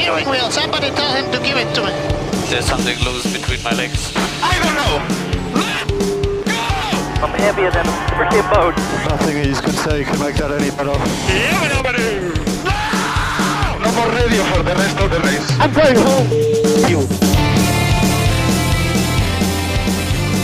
steering wheel. Somebody tell him to give it to me. There's something loose between my legs. I don't know. Let go! I'm heavier than a freaking boat. Nothing he's going to say can make that any better. Yeah, nobody. No more radio for the rest of the race. I'm going home. You.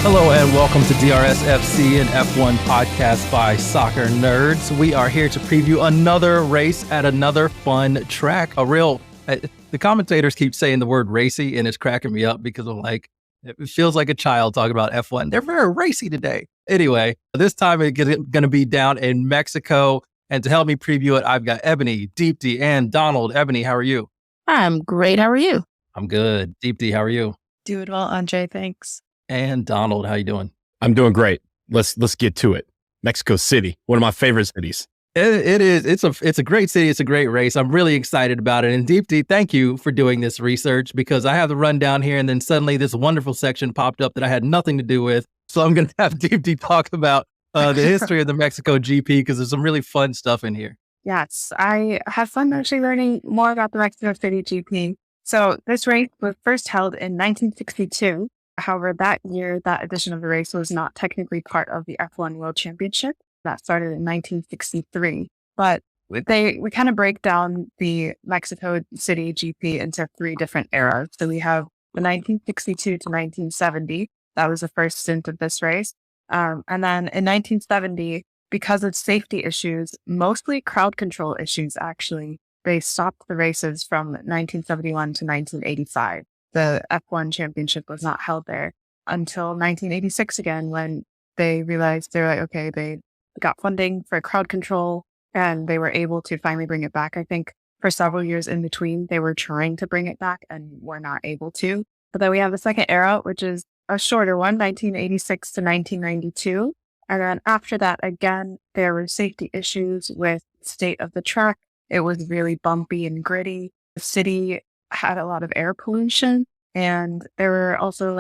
Hello and welcome to DRS FC, an F1 podcast by soccer nerds. We are here to preview another race at another fun track. The commentators keep saying the word racy and it's cracking me up because I'm like, it feels like a child talking about F1. They're very racy today. Anyway, this time it's going to be down in Mexico. And to help me preview it, I've got Eboni, Deepti, and Donald. Eboni, how are you? I'm great. How are you? I'm good. Deepti, how are you? Doing well, André. Thanks. And Donald, how you doing? I'm doing great. Let's get to it. Mexico City, one of my favorite cities. It is. It's a great city. It's a great race. I'm really excited about it. And Deepti, thank you for doing this research because I have the rundown here and then suddenly this wonderful section popped up that I had nothing to do with. So I'm going to have Deepti talk about the history of the Mexico GP because there's some really fun stuff in here. Yes, I had fun actually learning more about the Mexico City GP. So this race was first held in 1962. However, that year, that edition of the race was not technically part of the F1 World Championship. That started in 1963. But we kind of break down the Mexico City GP into three different eras. So we have the 1962 to 1970. That was the first stint of this race. And then in 1970, because of safety issues, mostly crowd control issues, actually, they stopped the races from 1971 to 1985. The F1 championship was not held there until 1986 again, when they realized they're like, okay, they got funding for crowd control and they were able to finally bring it back. I think for several years in between, they were trying to bring it back and were not able to. But then we have the second era, which is a shorter one, 1986 to 1992. And then after that, again, there were safety issues with the state of the track. It was really bumpy and gritty. The city had a lot of air pollution, and there were also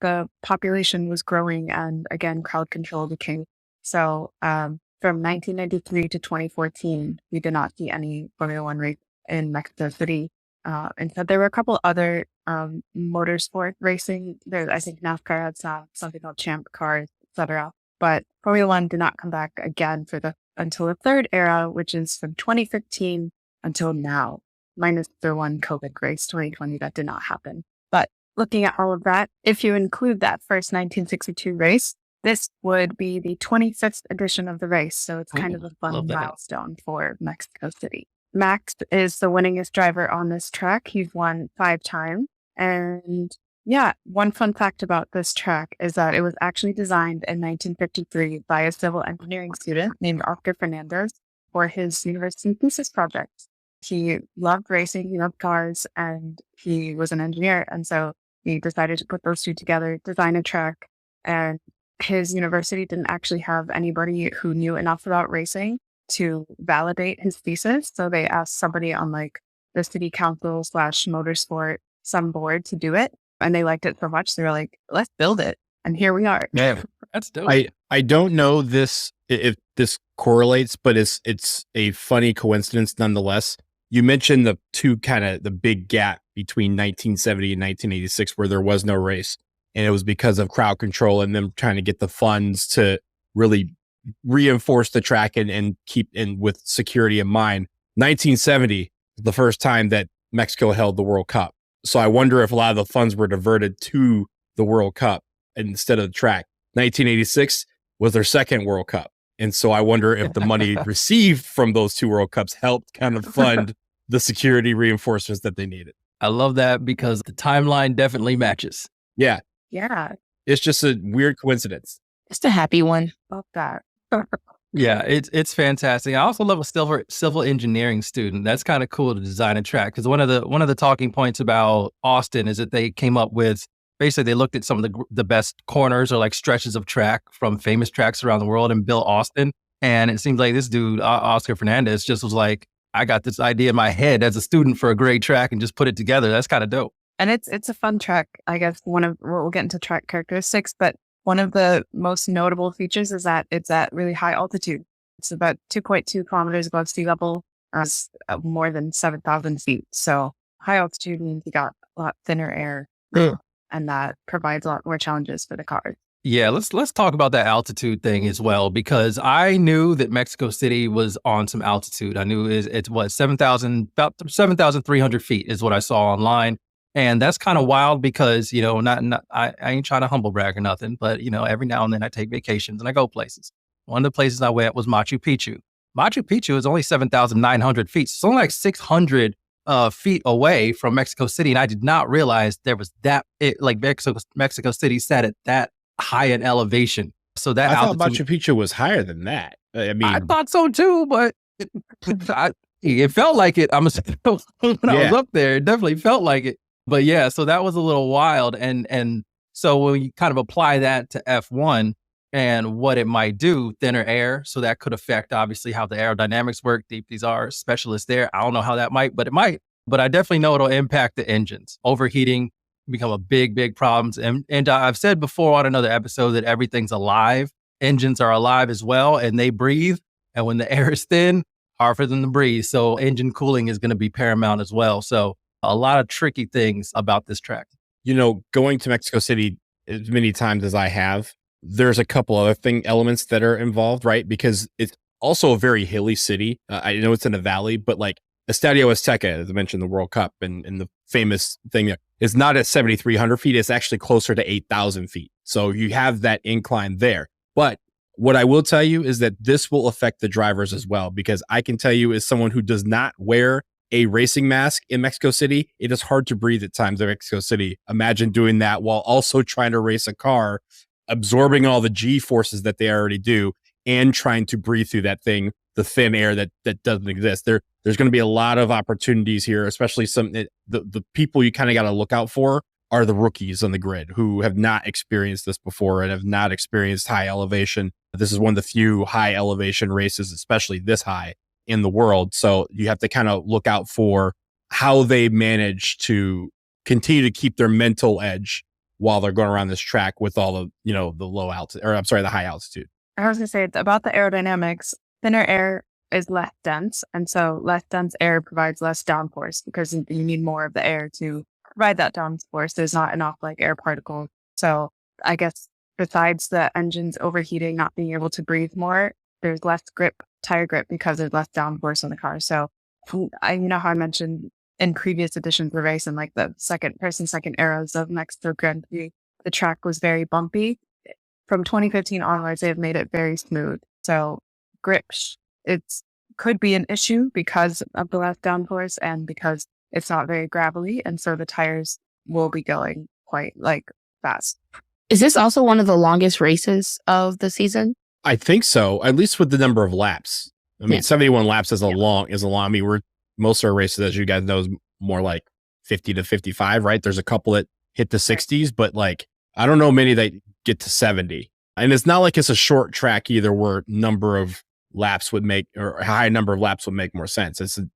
the population was growing, and again, crowd control became so. From 1993 to 2014, we did not see any Formula One race in Mexico City. Instead, there were a couple other motorsport racing. I think NASCAR had something called Champ Cars, etc. But Formula One did not come back again until the third era, which is from 2015 until now. Minus the one COVID race, 2020, that did not happen. But looking at all of that, if you include that first 1962 race, this would be the 25th edition of the race. So it's kind of a fun milestone for Mexico City. Max is the winningest driver on this track. He's won 5 times. And yeah, one fun fact about this track is that it was actually designed in 1953 by a civil engineering student named Oscar Fernandez for his university thesis project. He loved racing, he loved cars, and he was an engineer. And so he decided to put those two together, design a track. And his university didn't actually have anybody who knew enough about racing to validate his thesis. So they asked somebody on the city council / motorsport, some board to do it. And they liked it so much, they were like, let's build it. And here we are. Yeah, that's dope. I don't know if this correlates, but it's a funny coincidence nonetheless. You mentioned the big gap between 1970 and 1986 where there was no race. And it was because of crowd control and them trying to get the funds to really reinforce the track and keep in with security in mind. 1970 was the first time that Mexico held the World Cup. So I wonder if a lot of the funds were diverted to the World Cup instead of the track. 1986 was their second World Cup. And so I wonder if the money received from those 2 World Cups helped kind of fund the security reinforcements that they needed. I love that because the timeline definitely matches. Yeah. Yeah. It's just a weird coincidence. Just a happy one. Love that. Yeah, it's fantastic. I also love a civil engineering student. That's kind of cool to design a track because one of the talking points about Austin is that they came up with basically they looked at some of the best corners or stretches of track from famous tracks around the world and built Austin. And it seems like this dude Oscar Fernandez just was like, I got this idea in my head as a student for a great track and just put it together. That's kind of dope. And it's a fun track. I guess we'll get into track characteristics, but one of the most notable features is that it's at really high altitude. It's about 2.2 kilometers above sea level, more than 7,000 feet. So high altitude means you got a lot thinner air, and that provides a lot more challenges for the cars. Yeah, let's talk about that altitude thing as well, because I knew that Mexico City was on some altitude. I knew it's what, 7,000, about 7,300 feet is what I saw online. And that's kind of wild because, I ain't trying to humble brag or nothing, but, every now and then I take vacations and I go places. One of the places I went was Machu Picchu. Machu Picchu is only 7,900 feet. So it's only like 600 feet away from Mexico City. And I did not realize there was Mexico City sat at that high in elevation. So that I thought altitude, Machu Picchu was higher than that. I mean, I thought so too, but it felt like it. When I was up there, it definitely felt like it. But yeah, so that was a little wild. And so when you kind of apply that to F1 and what it might do, thinner air, so that could affect obviously how the aerodynamics work. Deepti's our specialist there. I don't know how that might, but it might. But I definitely know it'll impact the engines. Overheating become a big problem. And I've said before on another episode that everything's alive. Engines are alive as well, and they breathe. And when the air is thin, hard for them to breathe. So engine cooling is going to be paramount as well. So a lot of tricky things about this track. Going to Mexico City as many times as I have, there's a couple other elements that are involved, right? Because it's also a very hilly city. I know it's in a valley, but like Estadio Azteca, as I mentioned, the World Cup and the famous thing there, is not at 7,300 feet. It's actually closer to 8,000 feet. So you have that incline there. But what I will tell you is that this will affect the drivers as well, because I can tell you, as someone who does not wear a racing mask in Mexico City, it is hard to breathe at times in Mexico City. Imagine doing that while also trying to race a car, absorbing all the G forces that they already do, and trying to breathe through that thing, the thin air that doesn't exist. There's going to be a lot of opportunities here, especially the people you kind of got to look out for are the rookies on the grid who have not experienced this before and have not experienced high elevation. This is one of the few high elevation races, especially this high, in the world. So you have to kind of look out for how they manage to continue to keep their mental edge while they're going around this track with all of, the low altitude, or I'm sorry, the high altitude. I was going to say about the aerodynamics, thinner air is less dense. And so less dense air provides less downforce because you need more of the air to provide that downforce. There's not enough air particles. So I guess besides the engines overheating, not being able to breathe more, there's less tire grip because there's less downforce on the car. So how I mentioned in previous editions of the race and the second eras of Mexico Grand Prix, the track was very bumpy. From 2015 onwards, they have made it very smooth. So grip, it could be an issue because of the less downforce and because it's not very gravelly. And so the tires will be going quite fast. Is this also one of the longest races of the season? I think so, at least with the number of laps. I mean, 71 laps is a long. I mean, most of our races, as you guys know, is more like 50 to 55, right? There's a couple that hit the 60s, but I don't know many that get to 70. And it's not like it's a short track either, where number of laps would make, or a high number of laps would make more sense. It's a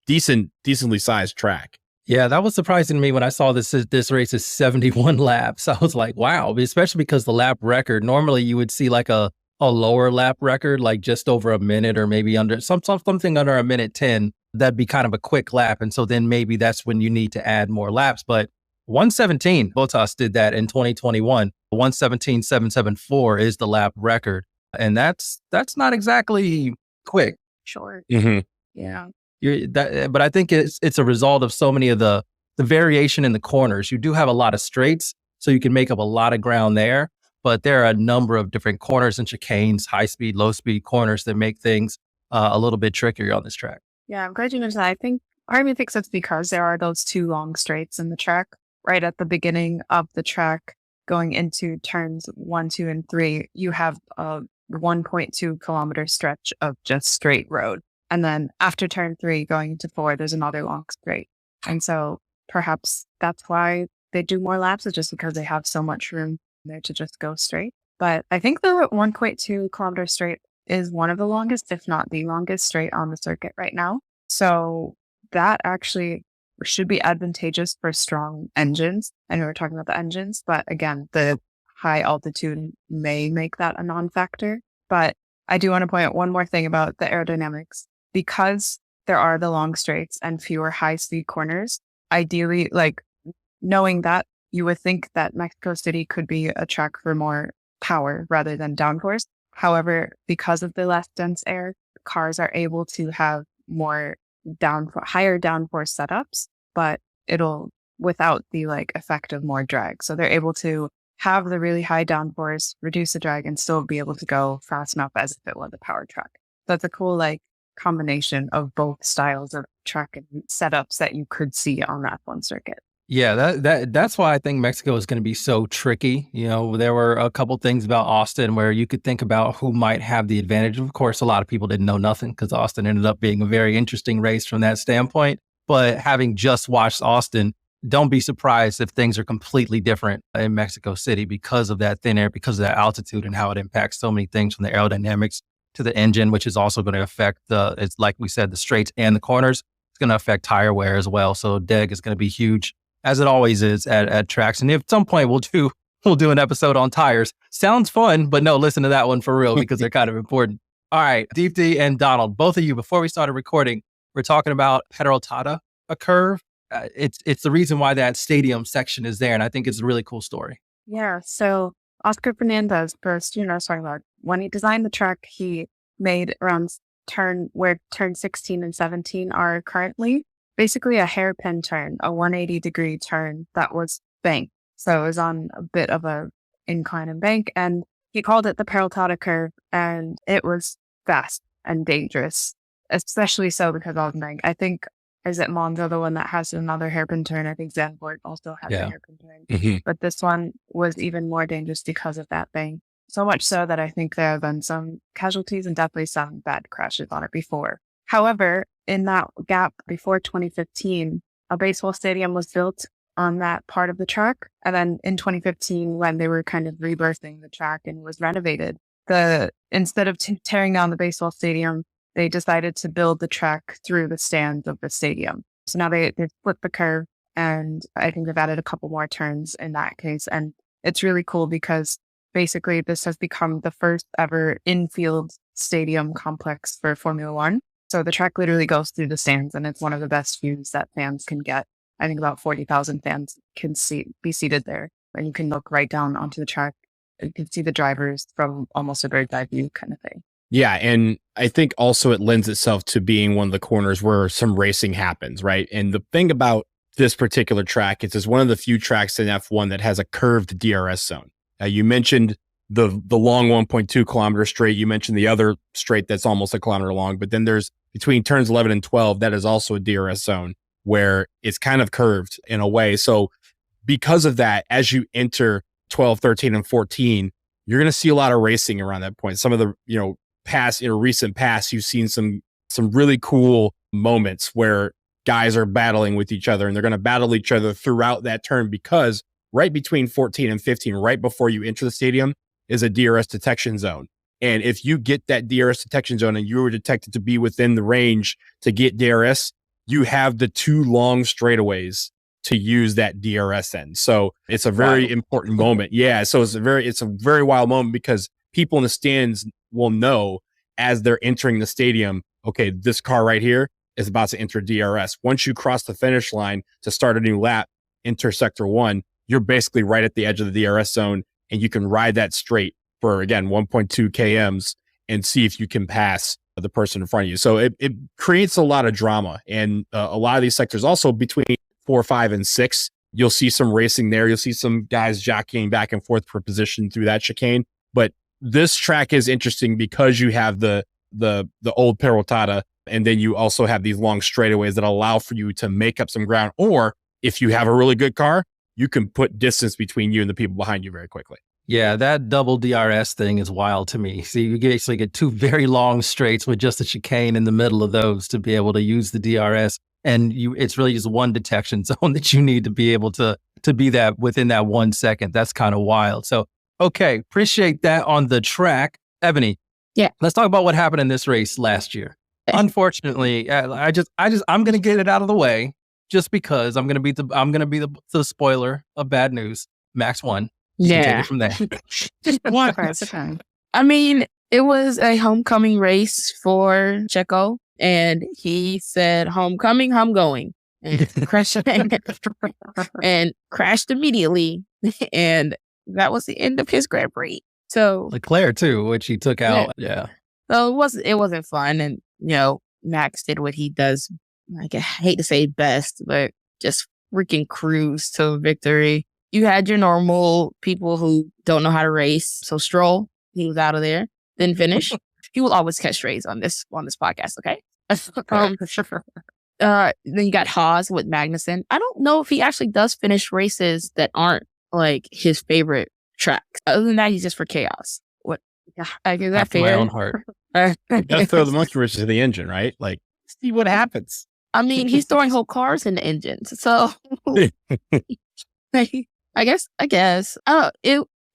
decently sized track. Yeah, that was surprising to me when I saw this race is 71 laps. I was like, wow, especially because the lap record, normally you would see a lower lap record, just over a minute or maybe under something under a minute 10. That'd be kind of a quick lap. And so then maybe that's when you need to add more laps. But 117, Bottas did that in 2021. 117.774 is the lap record. And that's not exactly quick. Short. Mm-hmm. Yeah. But I think it's a result of so many of the variation in the corners. You do have a lot of straights, so you can make up a lot of ground there. But there are a number of different corners and chicanes, high speed, low speed corners that make things a little bit trickier on this track. Yeah, I'm glad you mentioned that. I think Army thinks it's because there are those two long straights in the track right at the beginning of the track going into turns 1, 2, and 3. You have a 1.2 kilometer stretch of just straight road. And then after turn 3 going into 4, there's another long straight. And so perhaps that's why they do more laps, is just because they have so much room there to just go straight. But I think the 1.2 kilometer straight is one of the longest, if not the longest straight on the circuit right now. So that actually should be advantageous for strong engines. I know we're talking about the engines, but again, the high altitude may make that a non-factor. But I do want to point out one more thing about the aerodynamics. Because there are the long straights and fewer high-speed corners, ideally, like knowing that, you would think that Mexico City could be a track for more power rather than downforce. However, because of the less dense air, cars are able to have more higher downforce setups, but it'll without the like effect of more drag. So they're able to have the really high downforce, reduce the drag, and still be able to go fast enough as if it was a power track. That's a cool like combination of both styles of track and setups that you could see on that one circuit. Yeah, that's why I think Mexico is going to be so tricky. You know, there were a couple things about Austin where you could think about who might have the advantage. Of course, a lot of people didn't know nothing because Austin ended up being a very interesting race from that standpoint. But having just watched Austin, don't be surprised if things are completely different in Mexico City because of that thin air, because of that altitude and how it impacts so many things from the aerodynamics to the engine, which is also going to affect it's like we said, the straights and the corners. It's going to affect tire wear as well. So DEG is going to be huge, as it always is at tracks. And at some point we'll do an episode on tires. Sounds fun, but no, listen to that one for real because they're kind of important. All right, Deepti and Donald, both of you, before we started recording, we're talking about Peraltada, a curve. It's the reason why that stadium section is there, and I think it's a really cool story. Yeah, so Oscar Fernandez, first, I was talking about, when he designed the track, he made around turn 16 and 17 are currently, basically a hairpin turn, a 180-degree turn that was banked. So it was on a bit of a incline and bank, and he called it the Peraltada curve, and it was fast and dangerous, especially so because of the bank. I think, is it Monza, the one that has another hairpin turn? I think Zandvoort also has a hairpin turn. Mm-hmm. But this one was even more dangerous because of that bank. So much so that I think there have been some casualties and definitely some bad crashes on it before. However, in that gap before 2015, a baseball stadium was built on that part of the track. And then in 2015, when they were kind of rebirthing the track and was renovated, instead of tearing down the baseball stadium, they decided to build the track through the stands of the stadium. So now they've split the curve, and I think they've added a couple more turns in that case. And it's really cool because basically this has become the first ever infield stadium complex for Formula One. So the track literally goes through the stands, and it's one of the best views that fans can get. I think about 40,000 fans can be seated there, and you can look right down onto the track. You can see the drivers from almost a bird's eye view kind of thing. Yeah, and I think also it lends itself to being one of the corners where some racing happens, right? And the thing about this particular track is it's one of the few tracks in F1 that has a curved DRS zone. You mentioned the long 1.2 kilometer straight. You mentioned the other straight that's almost a kilometer long, but then there's between turns 11 and 12, that is also a DRS zone where it's kind of curved in a way. So because of that, as you enter 12, 13, and 14, you're going to see a lot of racing around that point. Some of the, recent past, you've seen some really cool moments where guys are battling with each other, and they're going to battle each other throughout that turn because right between 14 and 15, right before you enter the stadium, is a DRS detection zone. And if you get that DRS detection zone and you were detected to be within the range to get DRS, you have the two long straightaways to use that DRS in. So it's a very important moment. Yeah. So it's a very wild moment because people in the stands will know as they're entering the stadium, okay, this car right here is about to enter DRS. Once you cross the finish line to start a new lap, enter sector 1, you're basically right at the edge of the DRS zone, and you can ride that straight for, again, 1.2 kms and see if you can pass the person in front of you. So it creates a lot of drama. And a lot of these sectors also between 4, 5, and 6, you'll see some racing there. You'll see some guys jockeying back and forth for position through that chicane. But this track is interesting because you have the old Peraltada, and then you also have these long straightaways that allow for you to make up some ground. Or if you have a really good car, you can put distance between you and the people behind you very quickly. Yeah, that double DRS thing is wild to me. See, you basically get two very long straights with just a chicane in the middle of those to be able to use the DRS. And it's really just one detection zone that you need to be able to be that within that 1 second. That's kind of wild. So, okay, appreciate that on the track. Ebony, yeah, let's talk about what happened in this race last year. Unfortunately, I'm going to get it out of the way just because I'm going to be the spoiler of bad news. Max won. Yeah. Take it from there. Just one person. I mean, it was a homecoming race for Checo, and he said, "Homecoming, homegoing." and crashed and crashed immediately. And that was the end of his Grand Prix. So Leclerc too, which he took out. Yeah. So it wasn't fun. And, Max did what he does. I hate to say best, but just freaking cruise to victory. You had your normal people who don't know how to race. So Stroll, he was out of there. Didn't finish. He will always catch strays on this podcast, okay? Then you got Haas with Magnussen. I don't know if he actually does finish races that aren't like his favorite tracks. Other than that, he's just for chaos. What? Is that fair? My own heart. Gotta throw the monkey wrenches in the engine, right? Like, see what happens. I mean, he's throwing whole cars in the engines. So I guess.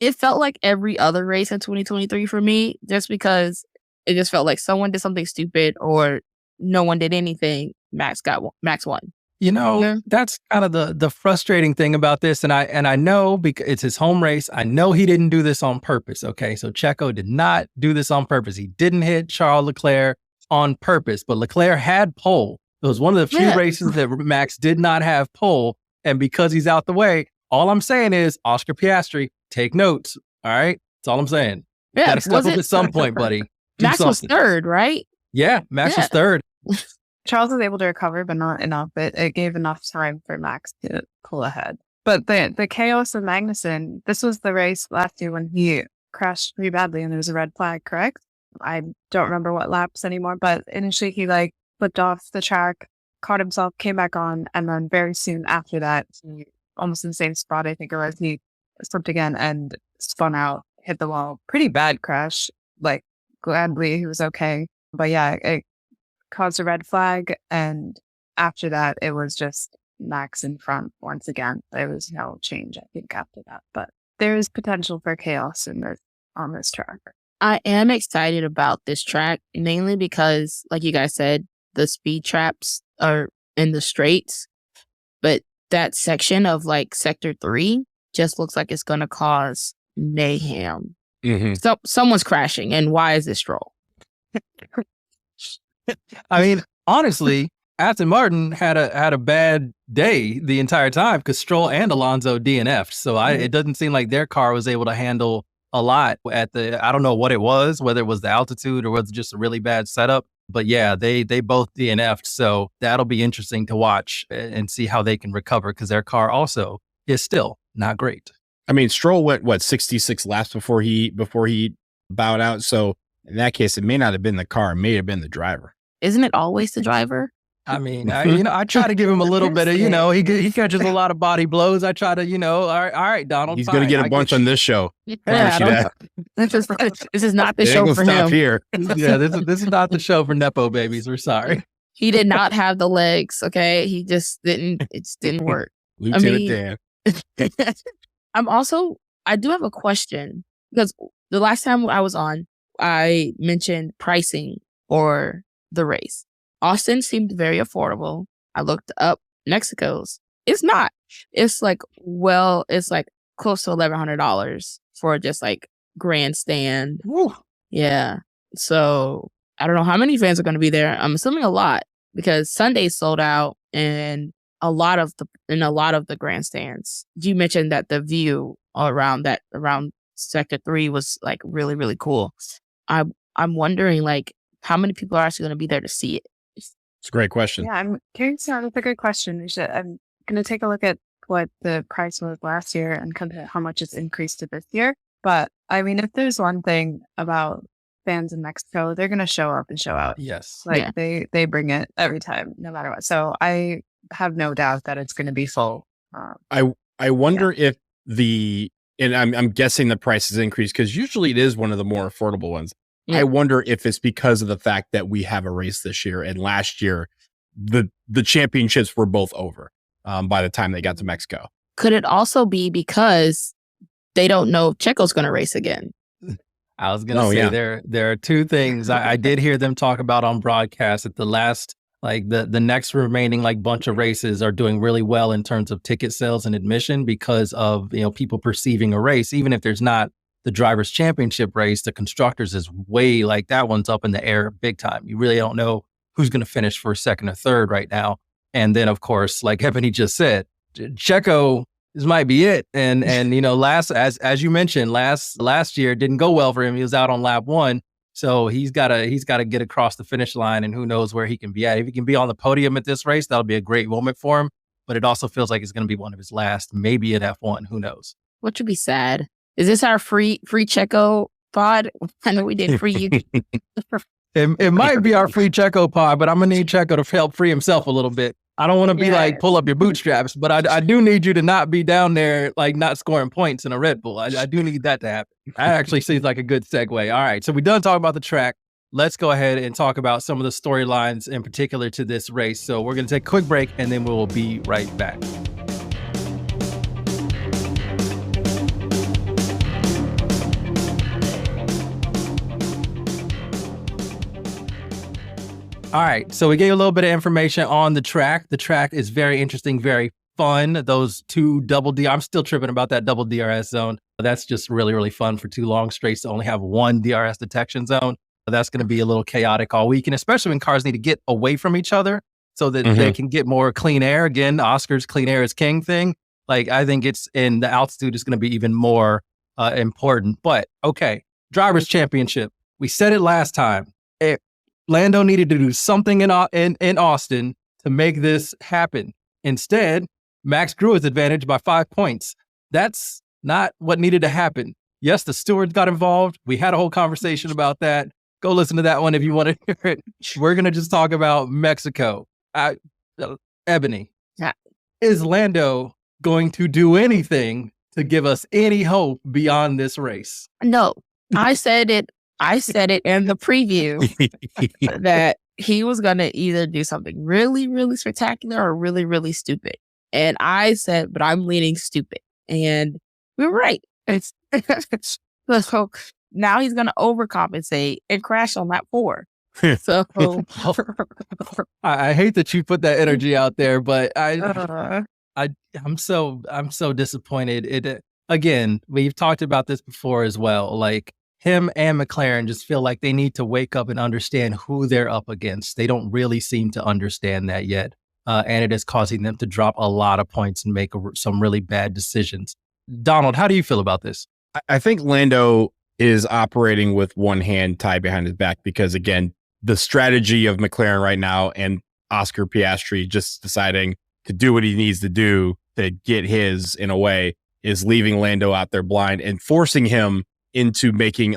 It felt like every other race in 2023 for me, just because it just felt like someone did something stupid or no one did anything. Max won. That's kind of the frustrating thing about this. And I know because it's his home race. I know he didn't do this on purpose. Okay. So Checo did not do this on purpose. He didn't hit Charles Leclerc on purpose, but Leclerc had pole. It was one of the few races that Max did not have pole. And because he's out the way, all I'm saying is Oscar Piastri, take notes. All right. That's all I'm saying. Yeah. Got to step up at some point, buddy. Max was third, right? Yeah. Max was third. Charles was able to recover, but not enough. It gave enough time for Max to pull ahead. But the chaos of Magnussen, this was the race last year when he crashed pretty badly and there was a red flag, correct? I don't remember what laps anymore, but initially he flipped off the track, caught himself, came back on, and then very soon after that, almost in the same spot, I think it was, he slipped again and spun out, hit the wall. Pretty bad crash. Gladly he was okay. But yeah, it caused a red flag, and after that it was just Max in front once again. There was no change, I think, after that. But there is potential for chaos on this track. I am excited about this track, mainly because, like you guys said, the speed traps are in the straights, but that section of sector 3 just looks like it's going to cause mayhem. Mm-hmm. So someone's crashing, and why is this Stroll? I mean, honestly, Aston Martin had a bad day the entire time because Stroll and Alonso DNF'd. So it doesn't seem like their car was able to handle a lot I don't know what it was, whether it was the altitude or was it just a really bad setup. But yeah, they both DNF'd. So that'll be interesting to watch and see how they can recover because their car also is still not great. I mean, Stroll went 66 laps before he bowed out. So in that case, it may not have been the car, it may have been the driver. Isn't it always the driver? I mean, I try to give him a little bit of, he catches a lot of body blows. I try to, all right, Donald. He's going to get a bunch on this show. Yeah, this is not the show for him. Here. Yeah, this is not the show for Nepo babies. We're sorry. He did not have the legs. Okay, he just didn't. It just didn't work. Lieutenant Dan. I do have a question because the last time I was on, I mentioned pricing for the race. Austin seemed very affordable. I looked up Mexico's. It's not. It's it's close to $1,100 for just grandstand. Woo. Yeah. So I don't know how many fans are going to be there. I'm assuming a lot because Sunday sold out and a lot of the grandstands. You mentioned that the view around sector 3 was really, really cool. I'm wondering how many people are actually going to be there to see it. It's a great question. Yeah, I'm curious. That's a good question. I'm going to take a look at what the price was last year and compare how much it's increased to this year. But I mean, if there's one thing about fans in Mexico, they're going to show up and show out. Yes. They bring it every time, no matter what. So I have no doubt that it's going to be full. I wonder if and I'm guessing the price has increased because usually it is one of the more affordable ones. Yeah. I wonder if it's because of the fact that we have a race this year and last year the championships were both over by the time they got to Mexico. Could it also be because they don't know if Checo's going to race again? I was going to say there are two things I did hear them talk about on broadcast at the last, the next remaining bunch of races are doing really well in terms of ticket sales and admission because of, people perceiving a race, even if there's not the drivers' championship race, the constructors is way that one's up in the air big time. You really don't know who's going to finish first, second, or third right now. And then, of course, like Ebony just said, Checo, this might be it. And as you mentioned, last year didn't go well for him. He was out on lap 1. So he's gotta get across the finish line, and who knows where he can be at. If he can be on the podium at this race, that'll be a great moment for him. But it also feels like it's going to be one of his last, maybe at F1. Who knows? Which would be sad. Is this our free Checo pod? I know we did free you. It might be our free Checo pod, but I'm gonna need Checo to help free himself a little bit. I don't want to be like pull up your bootstraps, but I do need you to not be down there like not scoring points in a Red Bull. I do need that to happen. That actually seems like a good segue. All right, so we're done talking about the track. Let's go ahead and talk about some of the storylines in particular to this race. So we're going to take a quick break, and then we will be right back. All right, so we gave a little bit of information on the track. The track is very interesting, very fun. Those two double D, I'm still tripping about that double DRS zone. That's just really, really fun for 2 long straights to only have 1 DRS detection zone. That's going to be a little chaotic all weekend, especially when cars need to get away from each other so that they can get more clean air. Again, Oscar's clean air is king thing. Like, I think it's in the altitude is going to be even more important. But okay, Drivers' Championship. We said it last time. Lando needed to do something in Austin to make this happen. Instead, Max grew his advantage by 5 points. That's not what needed to happen. Yes, the stewards got involved. We had a whole conversation about that. Go listen to that one if you want to hear it. We're going to just talk about Mexico. Ebony, is Lando going to do anything to give us any hope beyond this race? No, I said it in the preview that he was going to either do something really, really spectacular or really, really stupid. And I said, but I'm leaning stupid. And we were right. So now he's going to overcompensate and crash on lap 4. So I hate that you put that energy out there, but I'm so disappointed. Again, we've talked about this before as well. Like, him and McLaren just feel like they need to wake up and understand who they're up against. They don't really seem to understand that yet. And it is causing them to drop a lot of points and make some really bad decisions. Donald, how do you feel about this? I think Lando is operating with one hand tied behind his back because, again, the strategy of McLaren right now and Oscar Piastri just deciding to do what he needs to do to get his, in a way, is leaving Lando out there blind and forcing him into making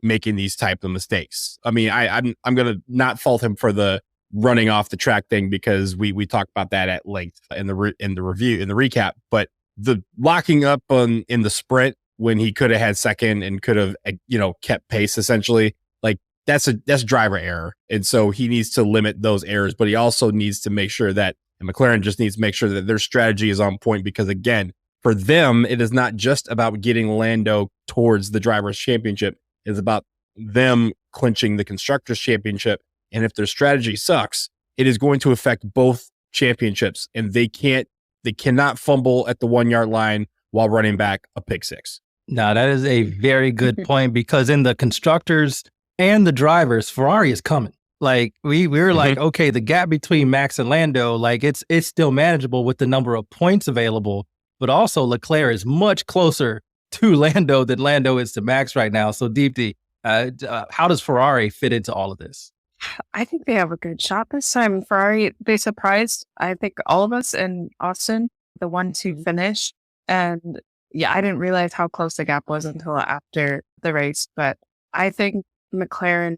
making these type of mistakes. I mean, I'm gonna not fault him for the running off the track thing because we talked about that at length in the recap. But the locking up in the sprint when he could have had second and could have kept pace essentially, like that's driver error, and so he needs to limit those errors. But he also needs to make sure that, and McLaren just needs to make sure that their strategy is on point because, again, for them, it is not just about getting Lando towards the Drivers' Championship. It's about them clinching the Constructors' Championship. And if their strategy sucks, it is going to affect both championships. And they cannot fumble at the 1-yard line while running back a pick 6. No, that is a very good point because in the Constructors and the Drivers, Ferrari is coming. Like we were like, okay, the gap between Max and Lando, like it's still manageable with the number of points available. But also Leclerc is much closer to Lando than Lando is to Max right now. So Deepti, how does Ferrari fit into all of this? I think they have a good shot this time. Ferrari, they surprised, I think, all of us in Austin, the ones who finished. And I didn't realize how close the gap was until after the race. But I think McLaren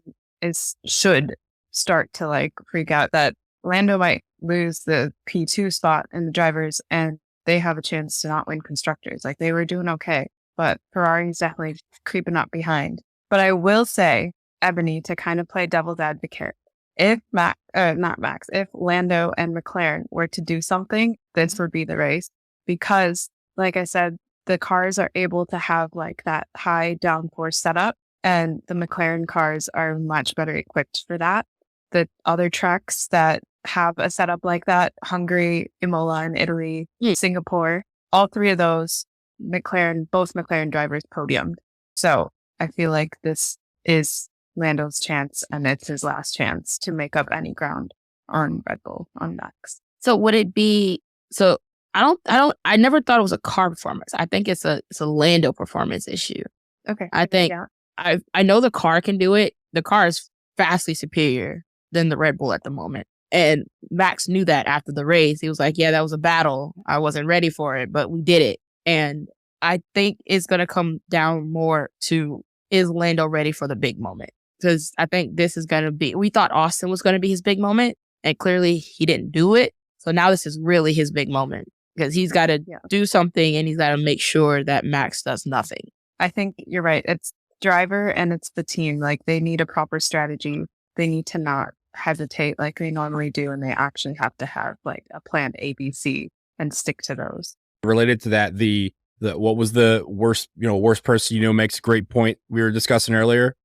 should start to freak out that Lando might lose the P2 spot in the drivers and they have a chance to not win constructors. Like, they were doing okay, but Ferrari's definitely creeping up behind. But I will say, Ebony, to kind of play devil's advocate, if if Lando and McLaren were to do something, this would be the race. Because, like I said, the cars are able to have that high downforce setup, and the McLaren cars are much better equipped for that. The other tracks that have a setup like that, Hungary, Imola, and Italy, Singapore, all 3 of those, both McLaren drivers podiumed. So I feel like this is Lando's chance, and it's his last chance to make up any ground. on Red Bull, on Max. So would it be, so I never thought it was a car performance. I think it's a Lando performance issue. Okay. I think I know the car can do it. The car is vastly superior than the Red Bull at the moment. And Max knew that after the race. He was like, yeah, that was a battle. I wasn't ready for it, but we did it. And I think it's going to come down more to, is Lando ready for the big moment? Because I think this is going to be, we thought Austin was going to be his big moment, and clearly he didn't do it. So now this is really his big moment, because he's got to do something, and he's got to make sure that Max does nothing. I think you're right. It's driver and it's the team. Like, they need a proper strategy. They need to not hesitate like they normally do, and they actually have to have like a plan A, B, C and stick to those. Related to that, the what was the worst person makes a great point we were discussing earlier.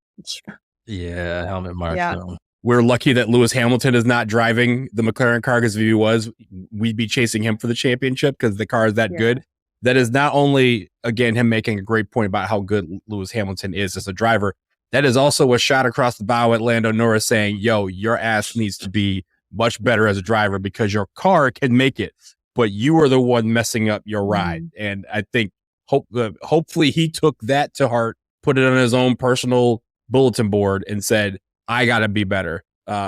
Yeah, Helmut Marko. Yeah. We're lucky that Lewis Hamilton is not driving the McLaren car, because if he was, we'd be chasing him for the championship because the car is that good. That is not only, again, him making a great point about how good Lewis Hamilton is as a driver. That is also a shot across the bow at Lando Norris saying, yo, your ass needs to be much better as a driver because your car can make it, but you are the one messing up your ride. And I think hopefully he took that to heart, put it on his own personal bulletin board and said, I got to be better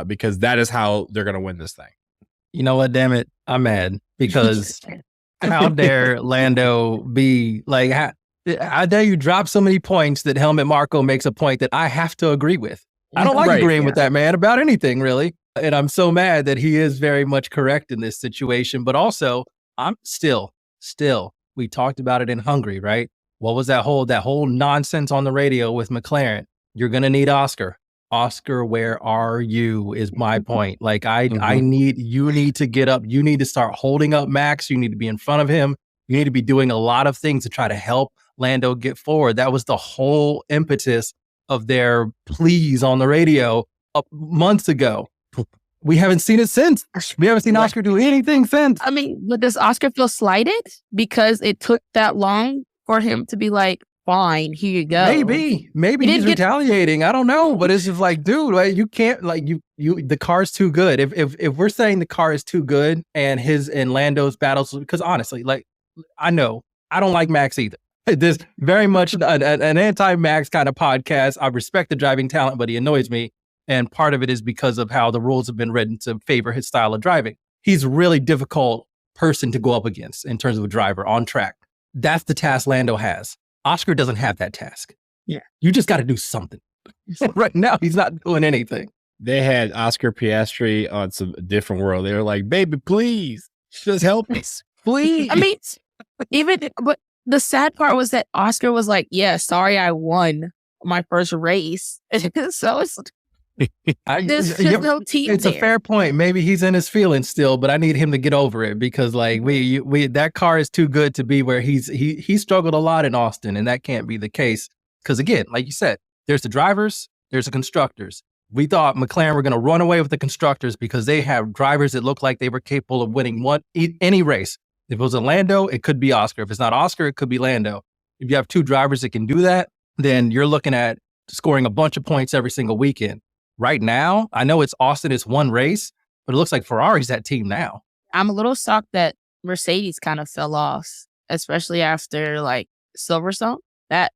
because that is how they're going to win this thing. You know what? Damn it. I'm mad because how dare Lando be like, how dare you drop so many points that Helmut Marko makes a point that I have to agree with. I don't like agreeing with that man about anything, really. And I'm so mad that he is very much correct in this situation. But also, I'm still, we talked about it in Hungary, right? What was that whole nonsense on the radio with McLaren? You're going to need Oscar. Oscar, where are you is my point. Like, you need to get up. You need to start holding up Max. You need to be in front of him. You need to be doing a lot of things to try to help Lando get forward. That was the whole impetus of their pleas on the radio months ago. We haven't seen it since. We haven't seen Oscar do anything since. I mean, but does Oscar feel slighted because it took that long for him to be like, fine, here you go? Maybe he's retaliating. I don't know, but it's just like, dude, like, you can't, like, you the car's too good. If we're saying the car is too good and his and Lando's battles, because honestly, like, I know I don't like Max either. This very much an anti-Max kind of podcast. I respect the driving talent, but he annoys me. And part of it is because of how the rules have been written to favor his style of driving. He's a really difficult person to go up against in terms of a driver on track. That's the task Lando has. Oscar doesn't have that task. Yeah. You just got to do something. Right now, he's not doing anything. They had Oscar Piastri on some different world. They were like, baby, please, just help us. Please. I mean, but the sad part was that Oscar was like, yeah, sorry, I won my first race. So it's, there's just no team It's there. a fair point. Maybe he's in his feelings still, but I need him to get over it because, like, we that car is too good to be where he struggled a lot in Austin, and that can't be the case. Because again, like you said, there's the drivers, there's the constructors. We thought McLaren were going to run away with the constructors because they have drivers that look like they were capable of winning any race. If it was a Lando, it could be Oscar. If it's not Oscar, it could be Lando. If you have two drivers that can do that, then you're looking at scoring a bunch of points every single weekend. Right now, I know it's Austin, it's one race, but it looks like Ferrari's that team now. I'm a little shocked that Mercedes kind of fell off, especially after like Silverstone. That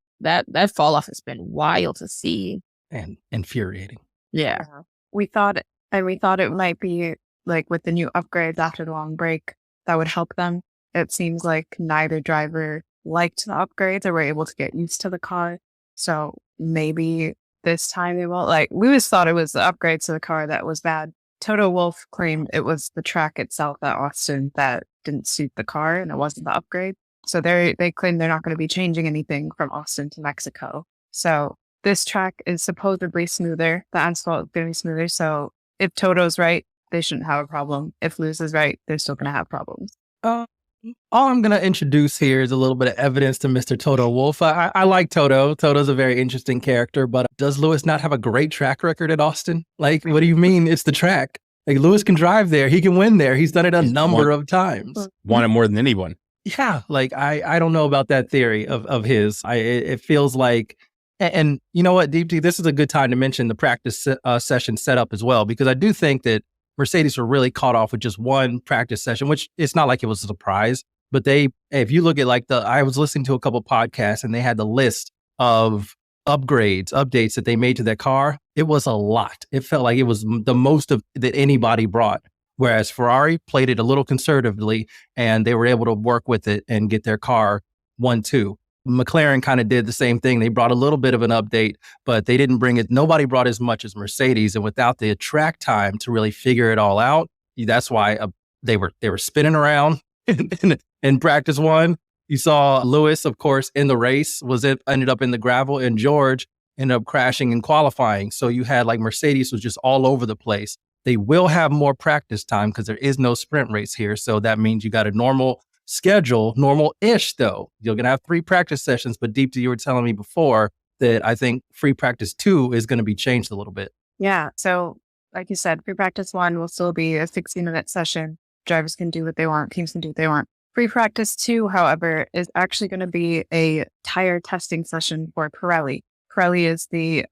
fall off has been wild to see and infuriating. Yeah. We thought it might be like with the new upgrades after the long break that would help them. It seems like neither driver liked the upgrades or were able to get used to the car. So maybe this time they won't. Like, Lewis thought it was the upgrades to the car that was bad. Toto Wolff claimed it was the track itself at Austin that didn't suit the car and it wasn't the upgrade. So they claim they're not going to be changing anything from Austin to Mexico. So this track is supposedly smoother. The asphalt is going to be smoother. So if Toto's right, they shouldn't have a problem. If Lewis is right, they're still going to have problems. All I'm going to introduce here is a little bit of evidence to Mr. Toto Wolff. I like Toto. Toto's a very interesting character, but does Lewis not have a great track record at Austin? Like, what do you mean it's the track? Like, Lewis can drive there. He can win there. He's done it a number of times. Won it more than anyone. Yeah, like, I don't know about that theory of his. It feels like, and you know what, Deepti, this is a good time to mention the practice session setup as well, because I do think that Mercedes were really caught off with just one practice session, which it's not like it was a surprise. But if you look at I was listening to a couple podcasts and they had the list of updates that they made to their car. It was a lot. It felt like it was the most that anybody brought. Whereas Ferrari played it a little conservatively and they were able to work with it and get their car 1-2. McLaren kind of did the same thing. They brought a little bit of an update, but they didn't bring it. Nobody brought as much as Mercedes. And without the track time to really figure it all out, that's why they were spinning around in practice one. You saw Lewis, of course, in the race ended up in the gravel, and George ended up crashing in qualifying. So you had Mercedes was just all over the place. They will have more practice time because there is no sprint race here. So that means you got a normal schedule, normal-ish though. You're going to have 3 practice sessions, but Deepti, you were telling me before that I think free practice 2 is going to be changed a little bit. Yeah. So like you said, free practice 1 will still be a 60-minute session. Drivers can do what they want. Teams can do what they want. Free practice 2, however, is actually going to be a tire testing session for Pirelli. Pirelli is the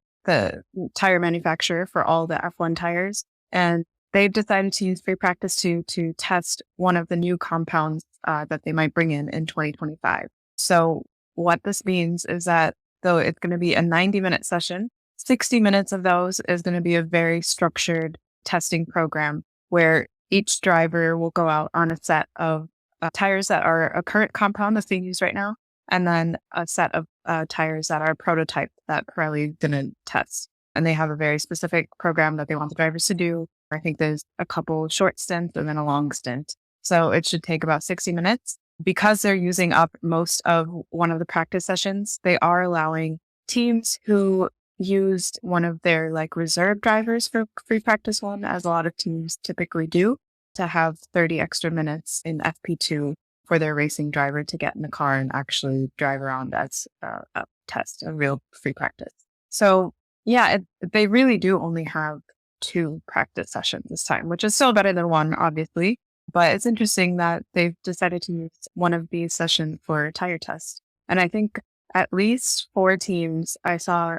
tire manufacturer for all the F1 tires. And they've decided to use free practice 2 to test one of the new compounds that they might bring in 2025. So what this means is that though it's going to be a 90-minute session, 60 minutes of those is going to be a very structured testing program where each driver will go out on a set of tires that are a current compound that's being used right now, and then a set of tires that are a prototype that Pirelli is going to test. And they have a very specific program that they want the drivers to do. I think there's a couple short stints and then a long stint. So it should take about 60 minutes. Because they're using up most of one of the practice sessions, they are allowing teams who used one of their reserve drivers for free practice 1, as a lot of teams typically do, to have 30 extra minutes in FP2 for their racing driver to get in the car and actually drive around as a test, a real free practice. So yeah, they really do only have 2 practice sessions this time, which is still better than 1, obviously. But it's interesting that they've decided to use one of these sessions for tire test. And I think at least 4 teams I saw,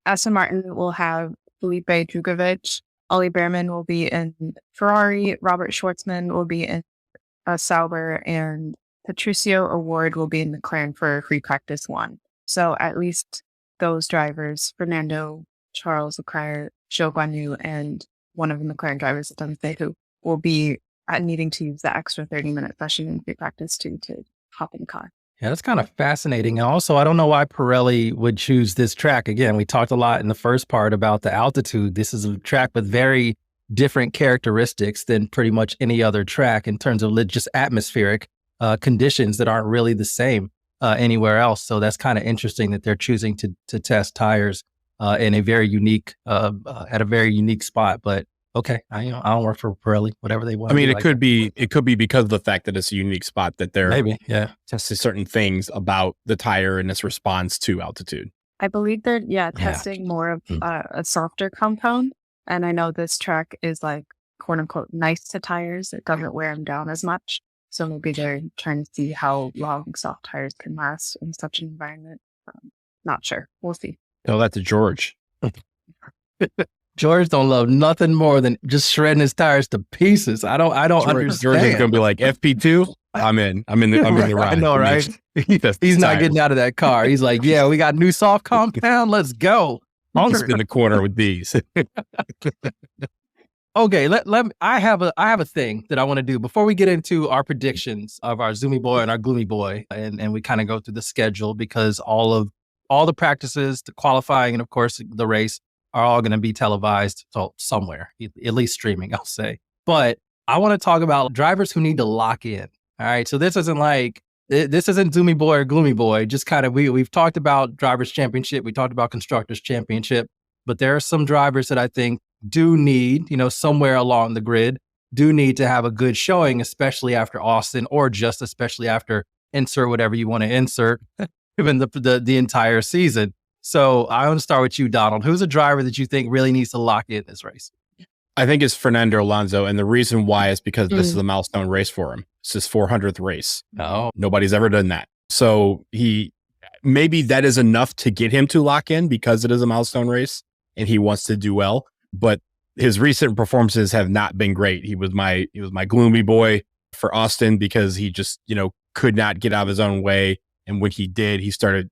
Aston Martin will have Felipe Drugovich, Ollie Behrman will be in Ferrari, Robert Schwartzman will be in Sauber, and Patricio Award will be in McLaren for free practice 1. So at least those drivers, Fernando, Charles Leclerc, Zhou Guanyu, and one of the McLaren drivers, Dante, who will be needing to use the extra 30-minute session in free practice to hop in the car. Yeah, that's kind of fascinating. And also, I don't know why Pirelli would choose this track. Again, we talked a lot in the first part about the altitude. This is a track with very different characteristics than pretty much any other track in terms of just atmospheric conditions that aren't really the same anywhere else. So that's kind of interesting that they're choosing to test tires in a very unique, at a very unique spot. But okay, I don't work for Pirelli, whatever they want. I mean, it could be because of the fact that it's a unique spot that they're maybe testing certain things about the tire and its response to altitude. I believe they're testing more of a softer compound. And I know this track is quote unquote nice to tires. It doesn't wear them down as much. So maybe they're trying to see how long soft tires can last in such an environment. Not sure. We'll see. Tell that to George. George don't love nothing more than just shredding his tires to pieces. I don't understand. George is going to be like, FP2, I'm in the ride. I know, right? He's not getting out of that car. He's like, yeah, we got new soft compound. Let's go. I'll just in the corner with these. Okay, I have a thing that I want to do before we get into our predictions of our Zoomy Boy and our Gloomy Boy, and we kind of go through the schedule because all the practices, the qualifying, and of course the race are all going to be televised somewhere, at least streaming, I'll say. But I want to talk about drivers who need to lock in. All right, so this isn't Zoomy Boy or Gloomy Boy. Just kind of we've talked about Drivers' Championship, we talked about Constructors' Championship, but there are some drivers that I think do need, somewhere along the grid, do need to have a good showing, especially after Austin, or just especially after insert whatever you want to insert, given the entire season. So I want to start with you, Donald. Who's a driver that you think really needs to lock in this race? I think it's Fernando Alonso, and the reason why is because this is a milestone race for him. It's his 400th race. Oh, nobody's ever done that. So maybe that is enough to get him to lock in because it is a milestone race and he wants to do well. But his recent performances have not been great. He was my gloomy boy for Austin because he just, could not get out of his own way. And when he did, he started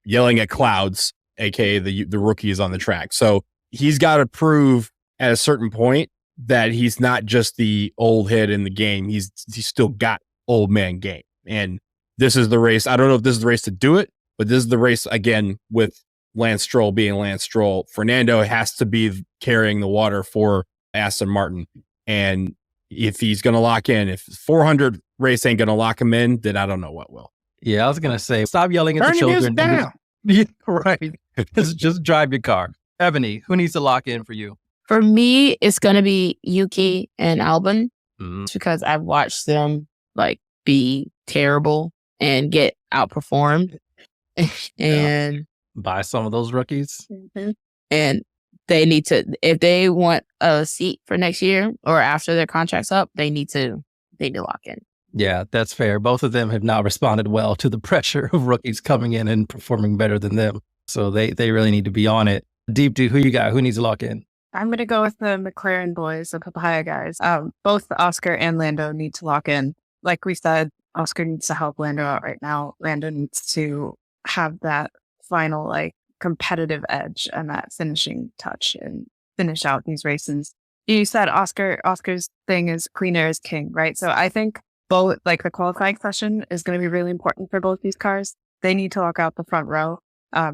yelling at clouds, aka the rookies on the track. So he's got to prove at a certain point that he's not just the old head in the game. He's still got old man game. And this is the race. I don't know if this is the race to do it, but this is the race again with Lance Stroll being Lance Stroll. Fernando has to be carrying the water for Aston Martin. And if he's going to lock in, if 400 race ain't going to lock him in, then I don't know what will. Yeah, I was going to say, stop yelling at the children. Down. Yeah, right. Just drive your car. Ebony, who needs to lock in for you? For me, it's going to be Yuki and Albon Mm-hmm. because I've watched them be terrible and get outperformed. And Buy some of those rookies. and they need to, if they want a seat for next year or after their contract's up, they need to lock in. Yeah, that's fair. Both of them have not responded well to the pressure of rookies coming in and performing better than them. So they really need to be on it. Deepti, who you got? Who needs to lock in? I'm going to go with the McLaren boys, the papaya guys. Both Oscar and Lando need to lock in. Like we said, Oscar needs to help Lando out right now. Lando needs to have that final competitive edge and that finishing touch and finish out these races. You said Oscar's thing is clean air is king, right? So I think both the qualifying session is going to be really important for both these cars. They need to lock out the front row.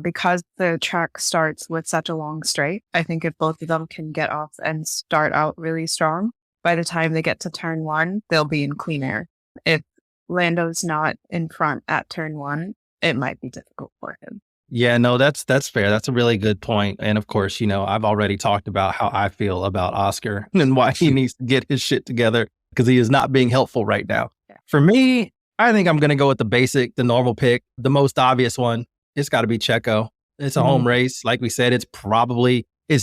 Because the track starts with such a long straight, I think if both of them can get off and start out really strong, by the time they get to turn one, they'll be in clean air. If Lando's not in front at turn one, it might be difficult for him. Yeah, no, that's fair. That's a really good point. And of course, I've already talked about how I feel about Oscar and why he needs to get his shit together because he is not being helpful right now. Yeah. For me, I think I'm going to go with the normal pick, the most obvious one. It's got to be Checo. It's a home race. Like we said, it's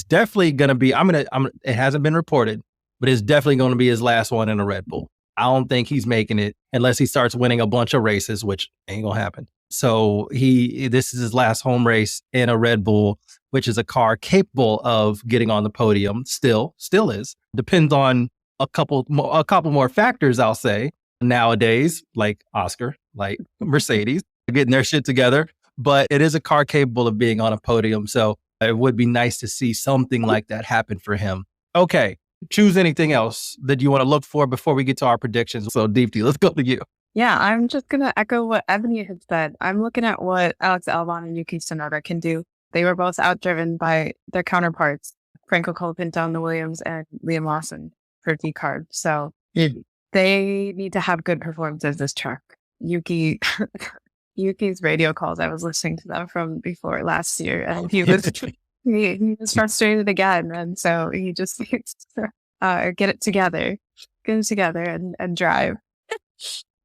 definitely going to be, it hasn't been reported, but it's definitely going to be his last one in a Red Bull. I don't think he's making it unless he starts winning a bunch of races, which ain't going to happen. So this is his last home race in a Red Bull, which is a car capable of getting on the podium. Still is. Depends on a couple more factors, I'll say, nowadays, like Oscar, like Mercedes, getting their shit together. But it is a car capable of being on a podium. So it would be nice to see something like that happen for him. Okay. Choose anything else that you want to look for before we get to our predictions. So Deepti, let's go to you. Yeah, I'm just going to echo what Ebony had said. I'm looking at what Alex Albon and Yuki Tsunoda can do. They were both outdriven by their counterparts, Franco Colapinto in the Williams and Liam Lawson for D-Carb. So they need to have good performances this track. Yuki's radio calls, I was listening to them from before last year, and he was frustrated again, and so he just needs to get it together and drive.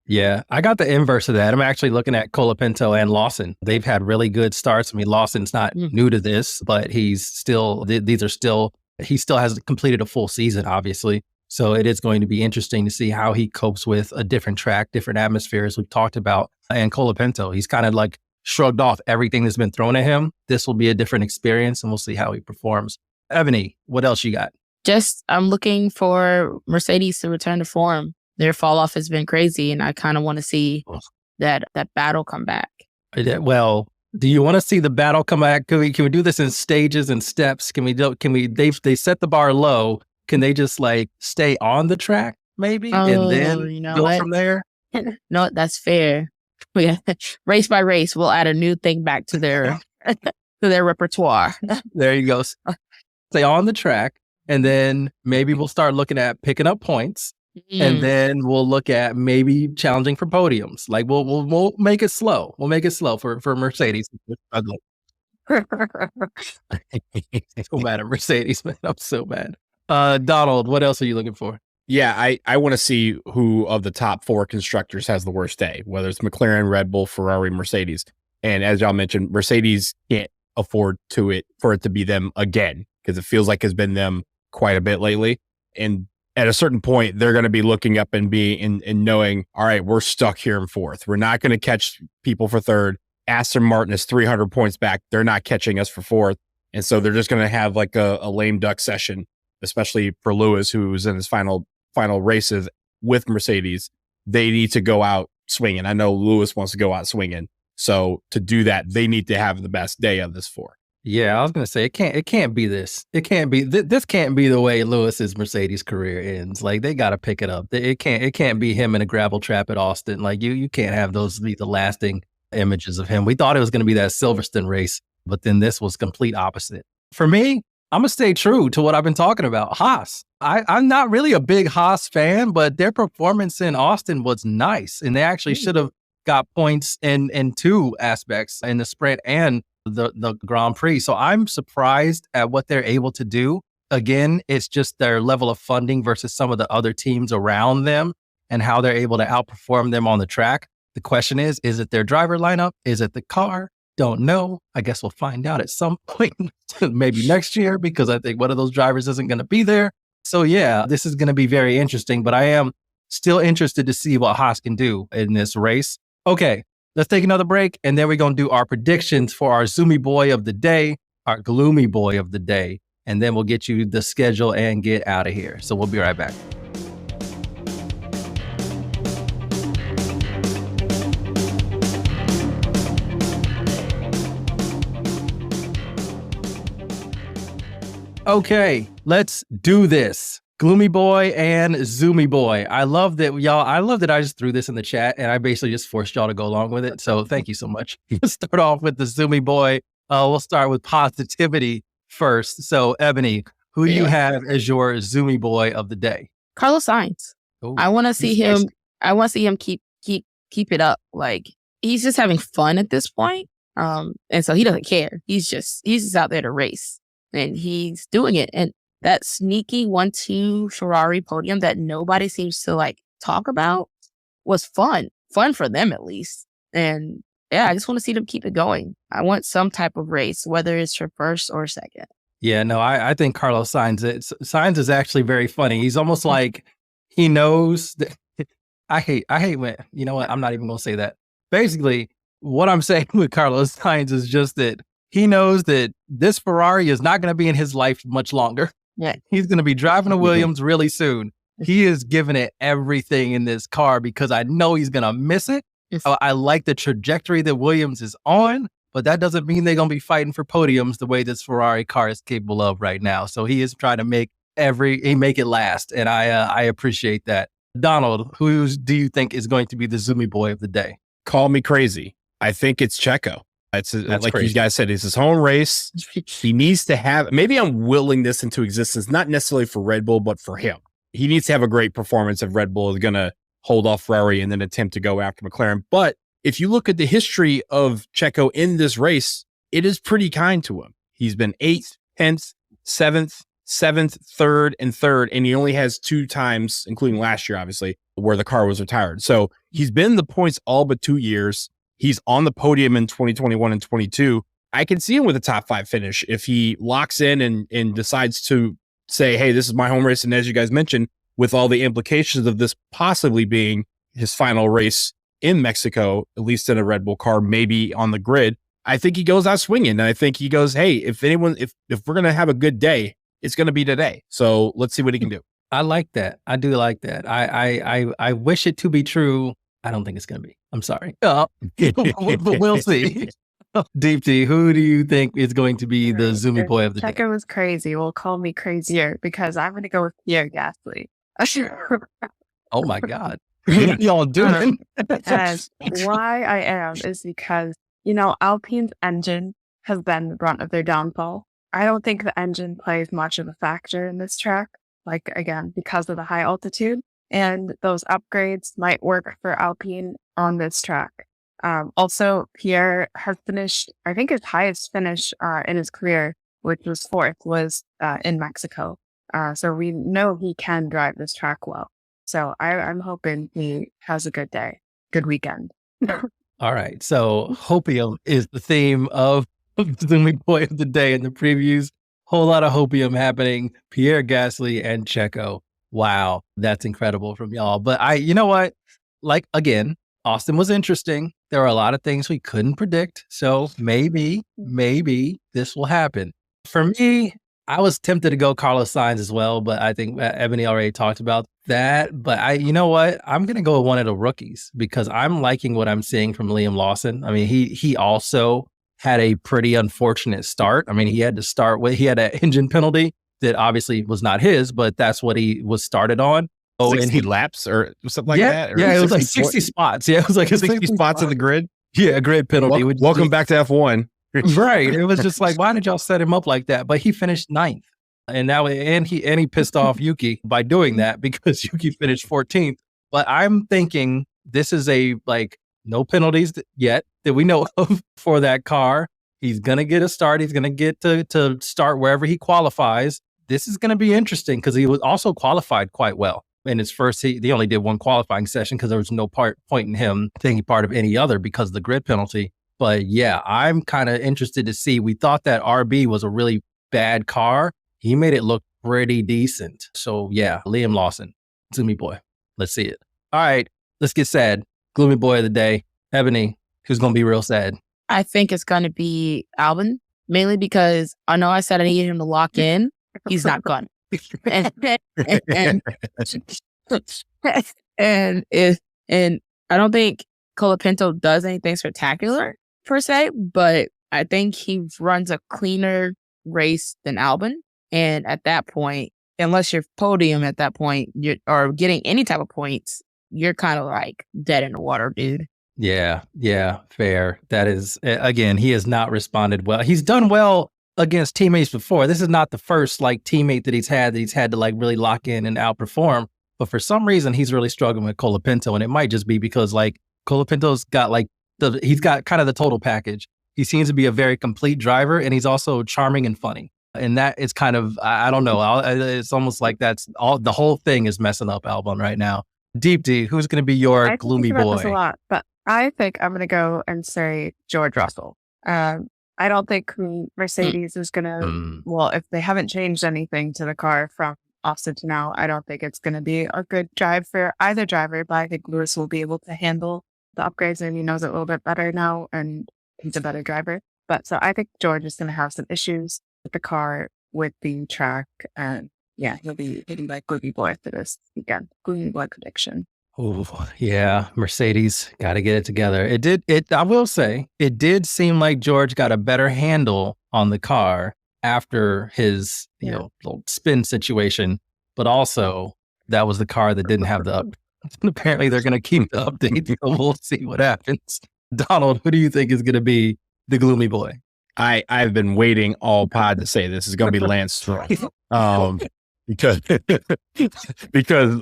Yeah, I got the inverse of that. I'm actually looking at Colapinto and Lawson. They've had really good starts. I mean, Lawson's not new to this, but he still hasn't completed a full season, obviously. So it is going to be interesting to see how he copes with a different track, different atmosphere, as we've talked about. And Colapinto, he's kind of shrugged off everything that's been thrown at him. This will be a different experience, and we'll see how he performs. Ebony, what else you got? I'm looking for Mercedes to return to form. Their fall off has been crazy, and I kind of want to see that battle come back. Well, do you want to see the battle come back? Can we do this in stages and steps? They set the bar low. Can they just stay on the track maybe and then go from there? No, that's fair. Race by race, we'll add a new thing back to their repertoire. There you go. Stay on the track, and then maybe we'll start looking at picking up points, and then we'll look at maybe challenging for podiums. We'll make it slow. We'll make it slow for Mercedes. I'm so mad at Mercedes, man. I'm so mad. Donald, what else are you looking for? Yeah, I want to see who of the top four constructors has the worst day, whether it's McLaren, Red Bull, Ferrari, Mercedes. And as y'all mentioned, Mercedes can't afford for it to be them again, because it feels like it's been them quite a bit lately. And at a certain point, they're going to be looking up and knowing, all right, we're stuck here in fourth. We're not going to catch people for third. Aston Martin is 300 points back. They're not catching us for fourth. And so they're just going to have like a lame duck session, especially for Lewis, who's in his final races with Mercedes. They need to go out swinging. I know Lewis wants to go out swinging. So to do that, they need to have the best day of this 4. Yeah, I was gonna say it can't be this. It can't be this can't be the way Lewis's Mercedes career ends. Like they got to pick it up. It can't be him in a gravel trap at Austin. Like you can't have those be the lasting images of him. We thought it was gonna be that Silverstone race, but then this was complete opposite. For me, I'm gonna stay true to what I've been talking about. Haas. I'm not really a big Haas fan, but their performance in Austin was nice, and they actually should have got points in 2 aspects, in the sprint and the Grand Prix. So I'm surprised at what they're able to do. Again, it's just their level of funding versus some of the other teams around them and how they're able to outperform them on the track. The question is it their driver lineup? Is it the car? Don't know. I guess we'll find out at some point, maybe next year, because I think one of those drivers isn't going to be there. So yeah, this is going to be very interesting, but I am still interested to see what Haas can do in this race. Okay, let's take another break, and then we're going to do our predictions for our Zoomy Boy of the day, our Gloomy Boy of the day, and then we'll get you the schedule and get out of here. So we'll be right back. Okay, let's do this. Gloomy Boy and Zoomy Boy. I love that, y'all. I love that I just threw this in the chat and I basically just forced y'all to go along with it. So thank you so much. Let's start off with the Zoomy Boy. We'll start with positivity first. So Ebony, who do you have as your Zoomy Boy of the day? Carlos Sainz. Ooh, I want to see him. I want to see him keep it up. Like he's just having fun at this point. And so he doesn't care. He's just out there to race, and he's doing it. And that sneaky 1-2 Ferrari podium that nobody seems to like talk about was fun for them at least. And yeah, I just want to see them keep it going. I want some type of race, whether it's for first or second. Yeah, no, I think Carlos Sainz is actually very funny. He's almost like he knows that I hate when, you know what? I'm not even going to say that. Basically, what I'm saying with Carlos Sainz is just that he knows that this Ferrari is not going to be in his life much longer. Yeah. He's going to be driving a Williams really soon. He is giving it everything in this car because I know he's going to miss it. Yes. I like the trajectory that Williams is on, but that doesn't mean they're going to be fighting for podiums the way this Ferrari car is capable of right now. So he is trying to make it last. And I appreciate that. Donald, who do you think is going to be the Zoomy Boy of the day? Call me crazy. I think it's Checo. That's like crazy. you guys said, it's his home race. He needs to have, maybe I'm willing this into existence, not necessarily for Red Bull, but for him. He needs to have a great performance if Red Bull is going to hold off Ferrari and then attempt to go after McLaren. But if you look at the history of Checo in this race, it is pretty kind to him. He's been 8th, 10th, 7th, 3rd, and 3rd. And he only has 2 times, including last year, obviously, where the car was retired. So he's been in the points all but 2 years. He's on the podium in 2021 and 22. I can see him with a top 5 finish if he locks in and decides to say, hey, this is my home race. And as you guys mentioned, with all the implications of this possibly being his final race in Mexico, at least in a Red Bull car, maybe on the grid, I think he goes out swinging. And I think he goes, hey, if we're going to have a good day, it's going to be today. So let's see what he can do. I like that. I do like that. I wish it to be true. I don't think it's going to be. I'm sorry. But we'll see. Deepti, who do you think is going to be the Zoomy Boy of the day? Checo was crazy. Well, call me crazier because I'm going to go with Pierre Gasly. Oh my God. What y'all doing? And why I am is because, Alpine's engine has been the brunt of their downfall. I don't think the engine plays much of a factor in this track, like, again, because of the high altitude. And those upgrades might work for Alpine on this track. Also, Pierre has finished, I think his highest finish in his career, which was 4th, was in Mexico. So we know he can drive this track well. So I'm hoping he has a good day, good weekend. All right. So hopium is the theme of the Zoomy Boy of the day in the previews. Whole lot of hopium happening. Pierre Gasly and Checo. Wow. That's incredible from y'all. But you know what? Like, again, Austin was interesting. There are a lot of things we couldn't predict. So maybe this will happen. For me, I was tempted to go Carlos Sainz as well, but I think Ebony already talked about that. But you know what? I'm going to go with one of the rookies because I'm liking what I'm seeing from Liam Lawson. I mean, he also had a pretty unfortunate start. I mean, he had an engine penalty that obviously was not his, but that's what he was started on. 60 laps or something like that? Or Yeah, it was like 60 spots. Yeah, it was like 60 spots in the grid. Yeah, a grid penalty. Welcome back to F1. Right. It was just like, why did y'all set him up like that? But he finished 9th. And he pissed off Yuki by doing that because Yuki finished 14th. But I'm thinking this is no penalties yet that we know of for that car. He's going to get a start. He's going to get to start wherever he qualifies. This is going to be interesting because he was also qualified quite well. In his first, he only did one qualifying session because there was no point in him taking part of any other because of the grid penalty. But yeah, I'm kind of interested to see. We thought that RB was a really bad car. He made it look pretty decent. So yeah, Liam Lawson, Zoomy boy. Let's see it. All right, let's get sad. Gloomy boy of the day, Ebony, who's going to be real sad? I think it's going to be Albon, mainly because I know I said I needed him to lock in. He's not gone. and I don't think Colapinto does anything spectacular per se, but I think he runs a cleaner race than Albon. And at that point, unless you're podium at that point, or getting any type of points, you're kind of like dead in the water, dude. Yeah, fair. That is, again, he has not responded well. He's done well against teammates before. This is not the first teammate that he's had to really lock in and outperform. But for some reason, he's really struggling with Colapinto, and it might just be because Colapinto's got he's got kind of the total package. He seems to be a very complete driver, and he's also charming and funny. And that is kind of, I don't know. It's almost like that's all. The whole thing is messing up Albon right now. Deepti, who's going to be your gloomy boy? I think about this a lot, but I think I'm going to go and say George Russell. I don't think Mercedes is going to, well, if they haven't changed anything to the car from Austin to now, I don't think it's going to be a good drive for either driver, but I think Lewis will be able to handle the upgrades and he knows it a little bit better now and he's a better driver. But so I think George is going to have some issues with the car, with the track, and yeah, he'll be hitting like Gloomy Boy for this weekend. Gloomy Boy prediction. Oh, yeah. Mercedes got to get it together. I will say, it did seem like George got a better handle on the car after his, little spin situation. But also, that was the car that didn't have the update. And apparently, they're going to keep the update. So we'll see what happens. Donald, who do you think is going to be the gloomy boy? I've been waiting all pod to say this is going to be Lance Stroll. Because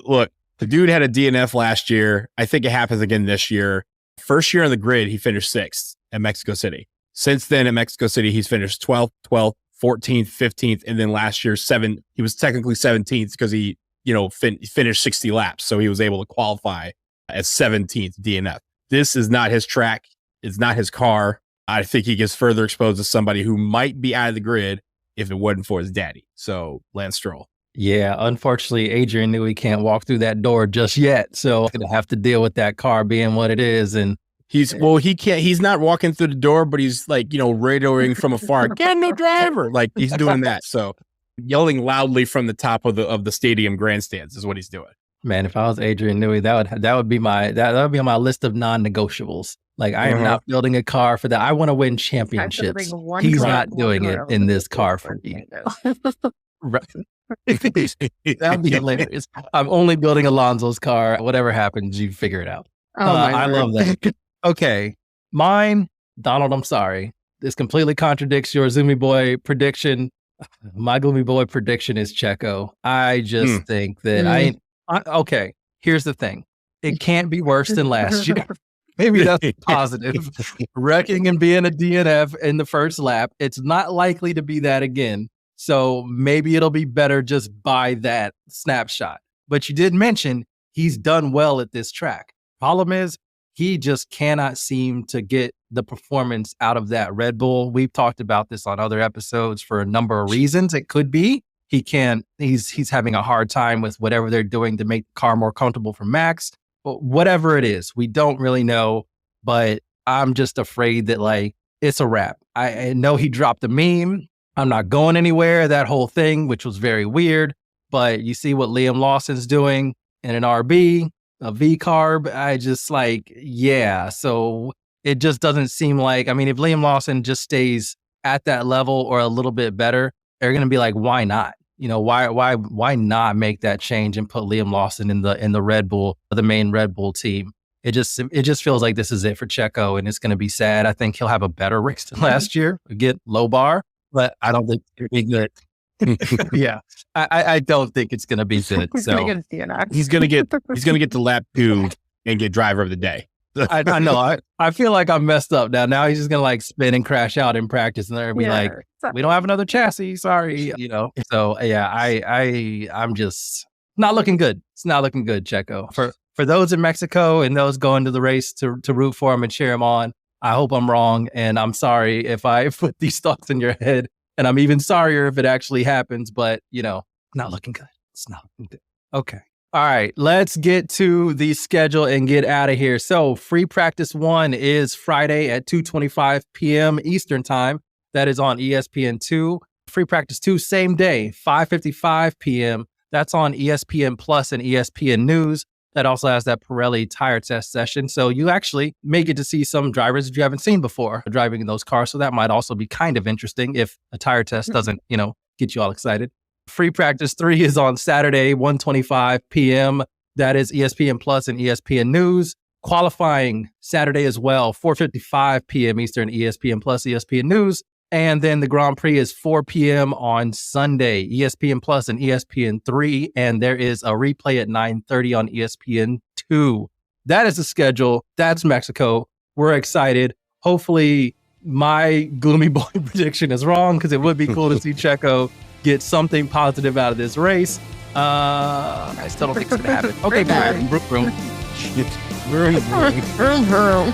look, the dude had a DNF last year. I think it happens again this year. First year on the grid, he finished 6th at Mexico City. Since then at Mexico City, he's finished 12th, 14th, 15th, and then last year, he was technically 17th because he, finished 60 laps. So he was able to qualify as 17th DNF. This is not his track. It's not his car. I think he gets further exposed to somebody who might be out of the grid if it wasn't for his daddy. So Lance Stroll. Yeah, unfortunately, Adrian Newey can't walk through that door just yet. So I'm going to have to deal with that car being what it is. And he's not walking through the door, but he's radioing from afar, get no driver. He's doing that. So yelling loudly from the top of the stadium grandstands is what he's doing. Man, if I was Adrian Newey, that would be on my list of non-negotiables. I am not building a car for that. I want to win championships. He's not doing it in this car for me. That'd be hilarious. I'm only building Alonso's car. Whatever happens, you figure it out. I love that. Okay. Mine, Donald, I'm sorry. This completely contradicts your Zoomy Boy prediction. My Gloomy Boy prediction is Checo. I just think that okay, here's the thing. It can't be worse than last year. Maybe that's positive. Wrecking and being a DNF in the first lap. It's not likely to be that again. So maybe it'll be better just by that snapshot. But you did mention he's done well at this track. Problem is, he just cannot seem to get the performance out of that Red Bull. We've talked about this on other episodes for a number of reasons. It could be he's having a hard time with whatever they're doing to make the car more comfortable for Max. But whatever it is, we don't really know. But I'm just afraid that it's a wrap. I know he dropped a meme I'm not going anywhere, that whole thing, which was very weird. But you see what Liam Lawson's doing in an RB, a V carb. I just like, yeah. So it just doesn't seem like, I mean, if Liam Lawson just stays at that level or a little bit better, they're going to be like, why not? You know, why not make that change and put Liam Lawson in the Red Bull, the main Red Bull team? It just feels like this is it for Checo, and it's going to be sad. I think he'll have a better race than last year. Get low bar, but I don't think it'll be good. Yeah, I don't think it's going to be good. So he's going to get to lap 2 and get driver of the day. I know. I feel like I'm messed up now. Now he's just going to like spin and crash out in practice, and they're going to be like, we don't have another chassis. Sorry, you know. So yeah, I'm just not looking good. It's not looking good, Checo. For those in Mexico and those going to the race to root for him and cheer him on, I hope I'm wrong. And I'm sorry if I put these thoughts in your head. And I'm even sorrier if it actually happens. But, you know, not looking good. It's not looking good. Okay. All right. Let's get to the schedule and get out of here. So free practice 1 is Friday at 2:25 p.m. Eastern time. That is on ESPN2. Free practice 2, same day, 5:55 p.m. That's on ESPN Plus and ESPN News. That also has that Pirelli tire test session. So you actually may get to see some drivers that you haven't seen before driving in those cars. So that might also be kind of interesting if a tire test doesn't, you know, get you all excited. Free practice 3 is on Saturday, 1:25 p.m. That is ESPN Plus and ESPN News. Qualifying Saturday as well, 4:55 p.m. Eastern, ESPN Plus, ESPN News. And then the Grand Prix is 4 p.m. on Sunday, ESPN Plus and ESPN3. And there is a replay at 9:30 on ESPN2. That is the schedule. That's Mexico. We're excited. Hopefully my gloomy boy prediction is wrong, because it would be cool to see Checo get something positive out of this race. I still don't think it's going to happen. Okay, bye. Vroom, vroom. Vroom, vroom.